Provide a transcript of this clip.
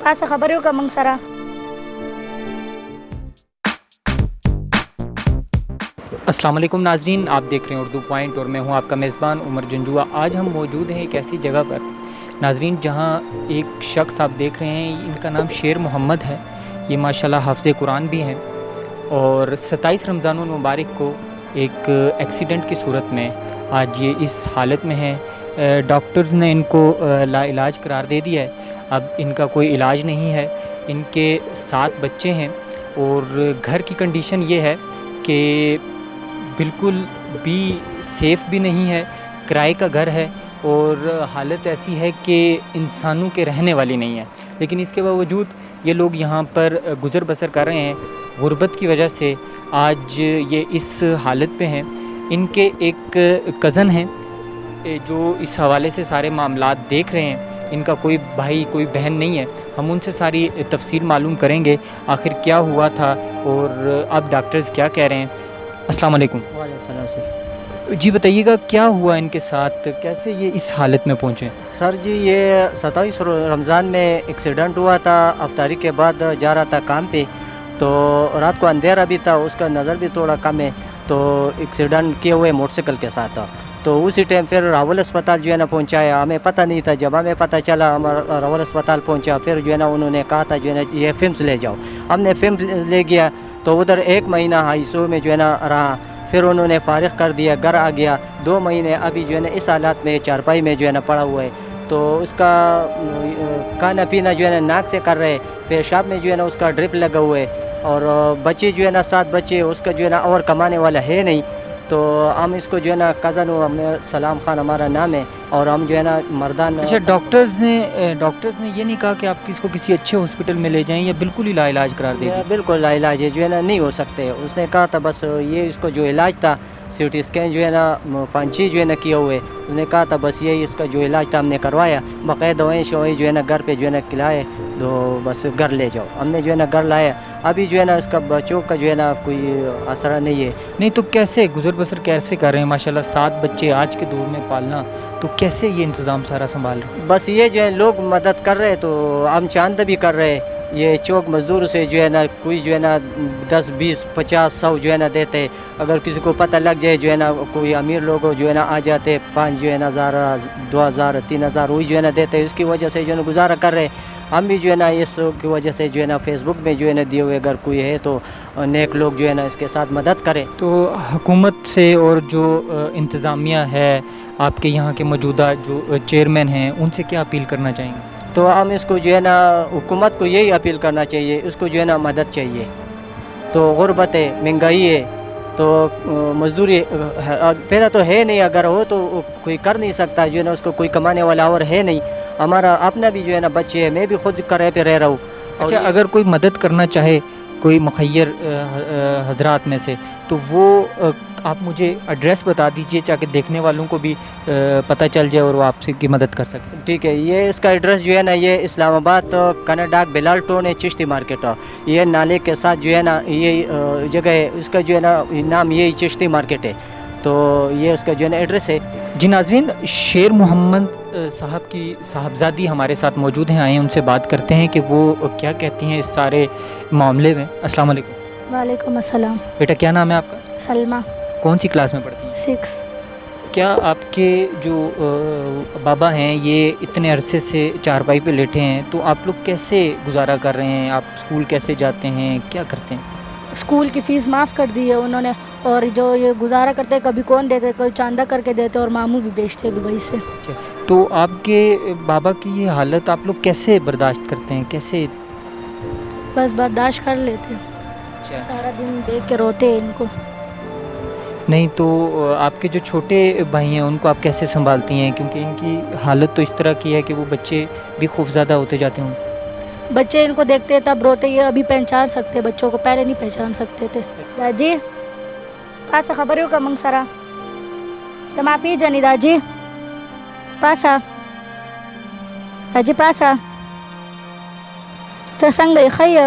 پاسه خبرې وکړه موږ سره. السلام علیکم ناظرین، آپ دیکھ رہے ہیں اردو پوائنٹ اور میں ہوں آپ کا میزبان عمر جنجوا. آج ہم موجود ہیں ایک ایسی جگہ پر ناظرین جہاں ایک شخص آپ دیکھ رہے ہیں، ان کا نام شیر محمد ہے. یہ ماشاءاللہ حافظ قرآن بھی ہیں اور 27 رمضان المبارک کو ایک ایکسیڈنٹ کی صورت میں آج یہ اس حالت میں ہیں. ڈاکٹرز نے ان کو لا علاج قرار دے دیا ہے. اب ان کا کوئی علاج نہیں ہے. ان کے 7 بچے ہیں اور گھر کی کنڈیشن یہ ہے کہ بالکل بھی سیف بھی نہیں ہے. کرائے کا گھر ہے اور حالت ایسی ہے کہ انسانوں کے رہنے والی نہیں ہے. لیکن اس کے باوجود یہ لوگ یہاں پر گزر بسر کر رہے ہیں. غربت کی وجہ سے آج یہ اس حالت پہ ہیں. ان کے ایک کزن ہیں جو اس حوالے سے سارے معاملات دیکھ رہے ہیں. ان کا کوئی بھائی کوئی بہن نہیں ہے. ہم ان سے ساری تفصیل معلوم کریں گے آخر کیا ہوا تھا اور اب ڈاکٹرز کیا کہہ رہے ہیں. السلام علیکم. وعلیکم السلام سر. جی بتائیے گا کیا ہوا ان کے ساتھ، کیسے یہ اس حالت میں پہنچے؟ سر جی یہ 27 رمضان میں ایکسیڈنٹ ہوا تھا. افطاری کے بعد جا رہا تھا کام پہ، تو رات کو اندھیرا بھی تھا، اس کا نظر بھی تھوڑا کم ہے، تو ایکسیڈنٹ کیے ہوئے موٹر سائیکل کے ساتھ تھا. تو اسی ٹائم پھر راول اسپتال جو ہے نا پہنچایا. ہمیں پتہ نہیں تھا. جب ہمیں پتہ چلا ہمارا راول اسپتال پہنچا، پھر جو ہے نا انہوں نے کہا تھا جو ہے نا یہ فمس لے جاؤ. ہم نے فمس لے گیا تو ادھر 1 مہینہ ہائی سو میں جو ہے نا رہا. پھر انہوں نے فارغ کر دیا، گھر آ گیا. 2 مہینے ابھی جو ہے نا اس حالات میں چارپائی میں جو ہے نا پڑا ہوا ہے. تو اس کا کھانا پینا جو ہے نا ناک سے کر رہے، پیشاب میں جو ہے نا اس کا ڈرپ لگا ہوا ہے. اور بچے جو ہے نا 7 بچے، اس کا جو ہے نا اور کمانے والا ہے نہیں. تو ہم اس کو جو ہے نا کزن ہوں، ہمیں سلام خان ہمارا نام ہے، اور ہم جو ہے نا مردان. اچھا، ڈاکٹرز نے یہ نہیں کہا کہ آپ اس کو کسی اچھے ہاسپٹل میں لے جائیں یا بالکل ہی لا علاج قرار دے دیں؟ بالکل لا علاج ہے، جو ہے نا نہیں ہو سکتے. اس نے کہا تھا بس یہ اس کو جو علاج تھا سی ٹی اسکین جو ہے نا 5 جو ہے نا کیے ہوئے. اس نے کہا تھا بس یہی اس کا جو علاج تھا ہم نے کروایا. باقاعدہ دوائیں شوائیں جو ہے نا گھر پہ جو ہے نا کھلائے، تو بس گھر لے جاؤ. ہم نے جو ہے نا گھر لایا. ابھی جو ہے نا اس کا بچوں کا جو ہے نا کوئی اثر نہیں ہے. نہیں تو کیسے گزر بسر کیسے کر رہے ہیں؟ ماشاءاللہ 7 بچے آج کے دور میں پالنا، تو کیسے یہ انتظام سارا سنبھال رہے ہیں؟ بس یہ جو ہے لوگ مدد کر رہے، تو ہم چاند بھی کر رہے. یہ چوک مزدور سے جو ہے نا کوئی جو ہے نا 10 20 50 100 جو ہے نا دیتے. اگر کسی کو پتہ لگ جائے جو ہے نا کوئی امیر لوگ جو ہے نا آ جاتے، 5 جو ہے نا 1000 2000 3000 وہی جو ہے نا دیتے. اس کی وجہ سے جو ہے نا گزارا کر رہے. ہم بھی جو ہے نا اس کی وجہ سے جو ہے نا فیس بک میں جو ہے نا دیے ہوئے، اگر کوئی ہے تو نیک لوگ جو ہے نا اس کے ساتھ مدد کرے. تو حکومت سے اور جو انتظامیہ ہے آپ کے یہاں کے موجودہ جو چیئرمین ہیں، ان سے کیا اپیل کرنا چاہیں گے؟ تو ہم اس کو جو ہے نا حکومت کو یہی اپیل کرنا چاہیے، اس کو جو ہے نا مدد چاہیے. تو غربت ہے، مہنگائی ہے، تو مزدوری پہلا تو ہے نہیں. اگر ہو تو کوئی کر نہیں سکتا، جو ہے نا اس کو کوئی کمانے والا اور ہے نہیں. ہمارا اپنا بھی جو ہے نا بچے ہے، میں بھی خود کرے پہ رہ رہا ہوں. اچھا، اگر کوئی مدد کرنا چاہے کوئی مخیر حضرات میں سے، تو وہ آپ مجھے ایڈریس بتا دیجئے تاکہ دیکھنے والوں کو بھی پتہ چل جائے اور وہ آپ سے کی مدد کر سکیں. ٹھیک ہے. یہ اس کا ایڈریس جو ہے نا یہ اسلام آباد کناڈاک بلال ٹون ہے، چشتی مارکیٹ. یہ نالے کے ساتھ جو ہے نا یہ جگہ ہے. اس کا جو ہے نا نام یہی چشتی مارکیٹ ہے. تو یہ اس کا جو ہے نا ایڈریس ہے. جی ناظرین، شیر محمد صاحب کی صاحبزادی ہمارے ساتھ موجود ہیں. آئیں ان سے بات کرتے ہیں کہ وہ کیا کہتی ہیں اس سارے معاملے میں. السلام علیکم. وعلیکم السلام. بیٹا کیا نام ہے آپ کا؟ سلمہ. کون سی کلاس میں پڑھتی ہیں؟ 6. کیا آپ کے جو بابا ہیں یہ اتنے عرصے سے چارپائی پہ لیٹے ہیں، تو آپ لوگ کیسے گزارا کر رہے ہیں؟ آپ اسکول کیسے جاتے ہیں، کیا کرتے ہیں؟ اسکول کی فیس معاف کر دی ہے انہوں نے، اور جو یہ گزارا کرتے کبھی کون دیتے، کوئی چاندہ کر کے دیتے، اور ماموں بھی بیچتے دبئی سے. تو آپ کے بابا کی یہ حالت آپ لوگ کیسے برداشت کرتے ہیں؟ کیسے؟ بس برداشت کر لیتے. سارا دن دیکھ کے روتے ہیں ان کو. نہیں تو آپ کے جو چھوٹے بھائی ہیں ان کو آپ کیسے سنبھالتی ہیں؟ کیونکہ ان کی حالت تو اس طرح کی ہے کہ وہ بچے بھی خوفزدہ ہوتے جاتے ہوں. بچے ان کو دیکھتے تب روتے. یہ ابھی پہچان سکتے بچوں کو، پہلے نہیں پہچان سکتے تھے. داجی پاسه خبرې وکړه موږ سره. ته ما پیژنې داجی؟ پاسه داجی، پاسه. ته څنګه یې؟ ښه یې؟